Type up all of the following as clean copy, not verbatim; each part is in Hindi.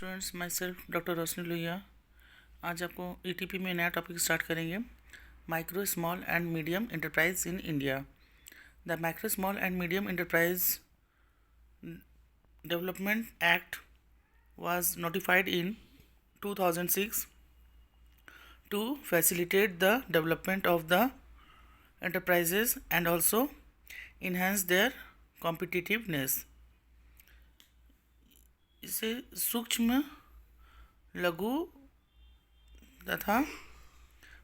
स्टूडेंट्स, माई सेल्फ डॉक्टर रोशनी लोहिया। आज आपको ईटीपी में नया टॉपिक स्टार्ट करेंगे। Micro small and medium enterprise in India. The micro small and medium enterprise development act was notified in 2006 to facilitate the development of the enterprises and also enhance their competitiveness. इसे सूक्ष्म, लघु तथा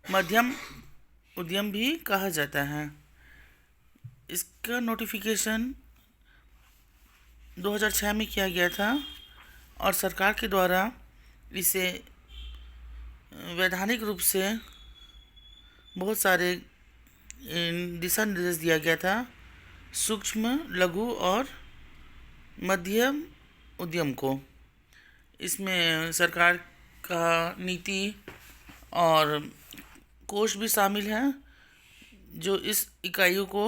मध्यम उद्यम भी कहा जाता है। इसका नोटिफिकेशन 2006 में किया गया था और सरकार के द्वारा इसे वैधानिक रूप से बहुत सारे दिशा निर्देश दिया गया था सूक्ष्म, लघु और मध्यम उद्यम को। इसमें सरकार का नीति और कोष भी शामिल है जो इस इकाइयों को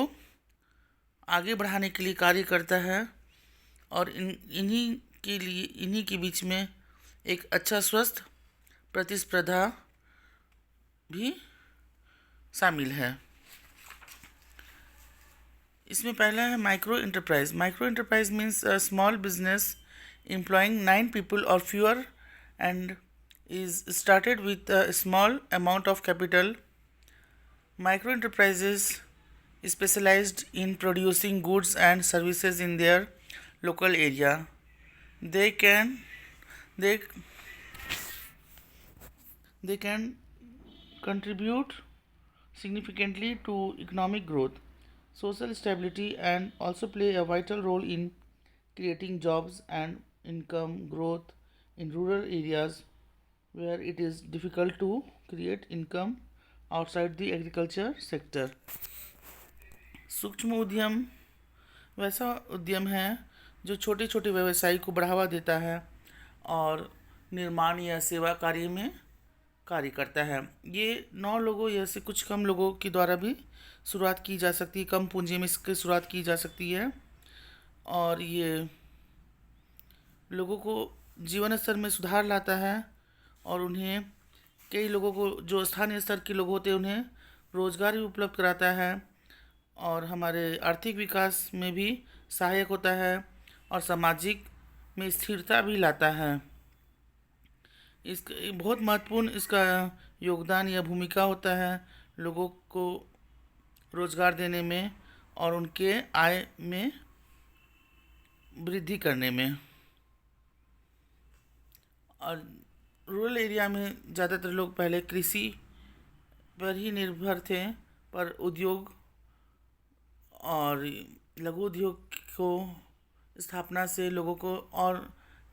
आगे बढ़ाने के लिए कार्य करता है और इन्हीं के बीच में एक अच्छा स्वस्थ प्रतिस्पर्धा भी शामिल है। इसमें पहला है micro enterprise. Micro enterprise means a small business employing 9 people or fewer and is started with a small amount of capital. Micro enterprises specialized in producing goods and services in their local area. They can contribute significantly to economic growth, social stability, and also play a vital role in creating jobs and income growth in rural areas where it is difficult to create income outside the agriculture sector. सूक्ष्म उद्यम वैसा उद्यम है जो छोटे छोटे व्यवसाय को बढ़ावा देता है और निर्माण या सेवा कार्य में कार्य करता है। ये 9 लोगों या से कुछ कम लोगों के द्वारा भी शुरुआत की जा सकती है, कम पूंजी में इसकी शुरुआत की जा सकती है और ये लोगों को जीवन स्तर में सुधार लाता है और उन्हें कई लोगों को जो स्थानीय स्तर के लोग होते हैं उन्हें रोज़गार भी उपलब्ध कराता है और हमारे आर्थिक विकास में भी सहायक होता है और सामाजिक में स्थिरता भी लाता है। इसका बहुत महत्वपूर्ण इसका योगदान या भूमिका होता है लोगों को रोज़गार देने में और उनके आय में वृद्धि करने में। और रूरल एरिया में ज़्यादातर लोग पहले कृषि पर ही निर्भर थे, पर उद्योग और लघु उद्योग को स्थापना से लोगों को और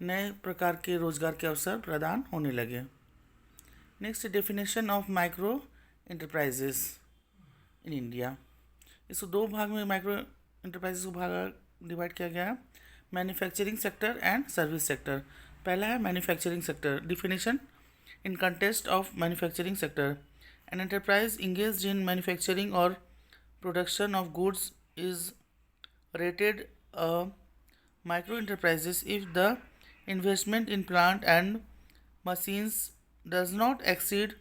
नए प्रकार के रोज़गार के अवसर प्रदान होने लगे। Next, definition of micro enterprises in India. इसको 2 भाग में माइक्रो एंटरप्राइजेस को डिवाइड किया गया है, manufacturing sector and service sector. पहला है manufacturing sector. Definition in context of manufacturing sector, an enterprise engaged in manufacturing और production of goods is rated a micro enterprises if the investment in plant and machines does not exceed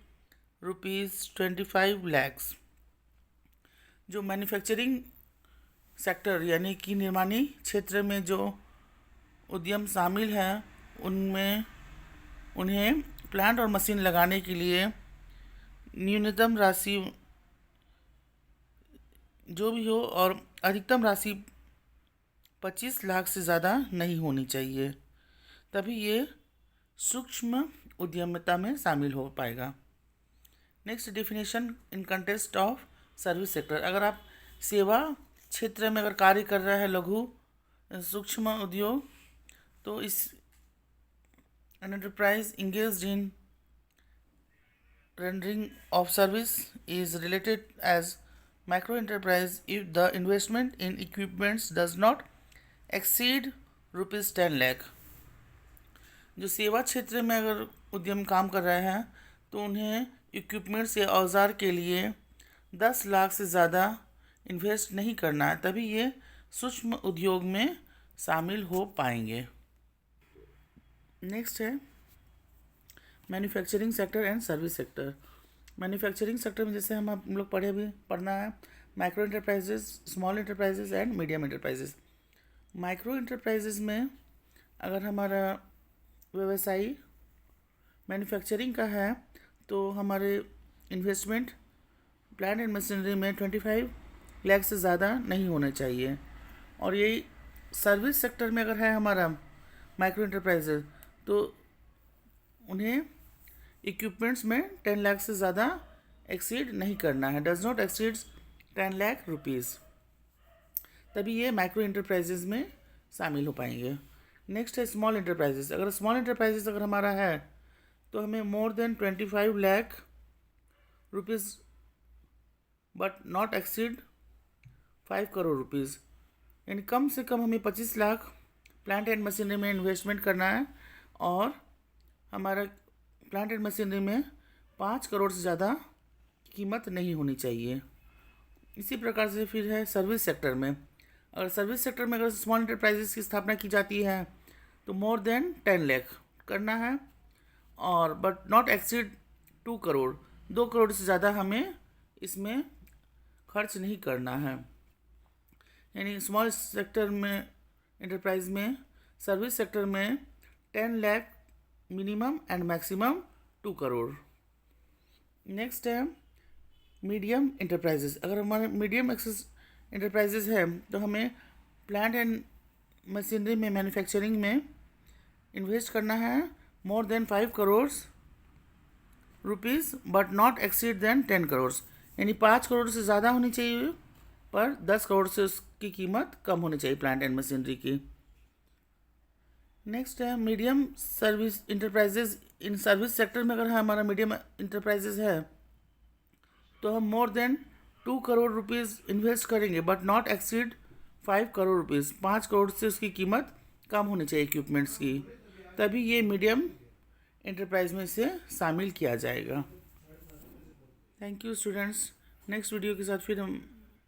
₹25 lakhs। जो मैन्युफैक्चरिंग सेक्टर यानी कि निर्माणी क्षेत्र में जो उद्यम शामिल हैं उनमें उन्हें प्लांट और मशीन लगाने के लिए न्यूनतम राशि जो भी हो और अधिकतम राशि 25 लाख से ज़्यादा नहीं होनी चाहिए, तभी ये सूक्ष्म उद्यमिता में शामिल हो पाएगा। Next, definition in context of service sector. अगर आप सेवा क्षेत्र में अगर कार्य कर रहा है लघु सूक्ष्म उद्योग, तो इस an enterprise engaged in rendering of service is related as micro enterprise if the investment in equipments does not exceed ₹10 lakh। जो सेवा क्षेत्र में अगर उद्यम काम कर रहे हैं तो उन्हें इक्विपमेंट्स या औजार के लिए 10 लाख से ज़्यादा इन्वेस्ट नहीं करना है, तभी ये सूक्ष्म उद्योग में शामिल हो पाएंगे। नेक्स्ट है manufacturing sector and service sector. Manufacturing sector में जैसे हम लोग पढ़ना है micro enterprises, small enterprises and medium enterprises. Micro enterprises में अगर हमारा व्यवसाय मैन्युफैक्चरिंग का है तो हमारे इन्वेस्टमेंट प्लांट एंड मशीनरी में 25 लाख से ज़्यादा नहीं होना चाहिए। और यही सर्विस सेक्टर में अगर है हमारा माइक्रो इंटरप्राइजेज तो उन्हें इक्विपमेंट्स में 10 लाख से ज़्यादा एक्सीड नहीं करना है, does not exceed 10 lakh rupees, तभी ये माइक्रो इंटरप्राइजेज में शामिल हो पाएंगे। नेक्स्ट है स्मॉल इंटरप्राइजेज। अगर स्मॉल इंटरप्राइजेज अगर हमारा है तो हमें more than 25 lakh rupees but not exceed 5 crore rupees, यानी कम से कम हमें 25 लाख प्लांट एंड मशीनरी में इन्वेस्टमेंट करना है और हमारा प्लांट एंड मशीनरी में 5 करोड़ से ज़्यादा कीमत नहीं होनी चाहिए। इसी प्रकार से फिर है सर्विस सेक्टर में। अगर सर्विस सेक्टर में अगर स्मॉल इंटरप्राइजेस की स्थापना की जाती है तो मोर देन 10 लाख करना है और but not exceed 2 crore, 2 crore से ज़्यादा हमें इसमें खर्च नहीं करना है। यानी स्मॉल सेक्टर में इंटरप्राइज में, सर्विस सेक्टर में 10 lakh minimum and maximum 2 crore. Next है मीडियम इंटरप्राइजेस। अगर हमारे मीडियम एक्सेस इंटरप्राइजेस है तो हमें प्लांट एंड मशीनरी में मैन्युफैक्चरिंग में इन्वेस्ट करना है more than 5 crore rupees but not exceed than 10 crore, यानी 5 करोड़ से ज़्यादा होनी चाहिए पर 10 करोड़ से उसकी कीमत कम होनी चाहिए प्लांट एंड मशीनरी की। नेक्स्ट है medium service enterprises. In service sector में अगर हमारा मीडियम इंटरप्राइजेज है तो हम more than 2 crore rupees invest करेंगे but not exceed 5 crore rupees, 5 crore से उसकी कीमत कम होनी चाहिए इक्विपमेंट्स की, तभी ये मीडियम इंटरप्राइज में इसे शामिल किया जाएगा। Thank you students. Next video के साथ फिर हम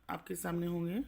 आपके सामने होंगे।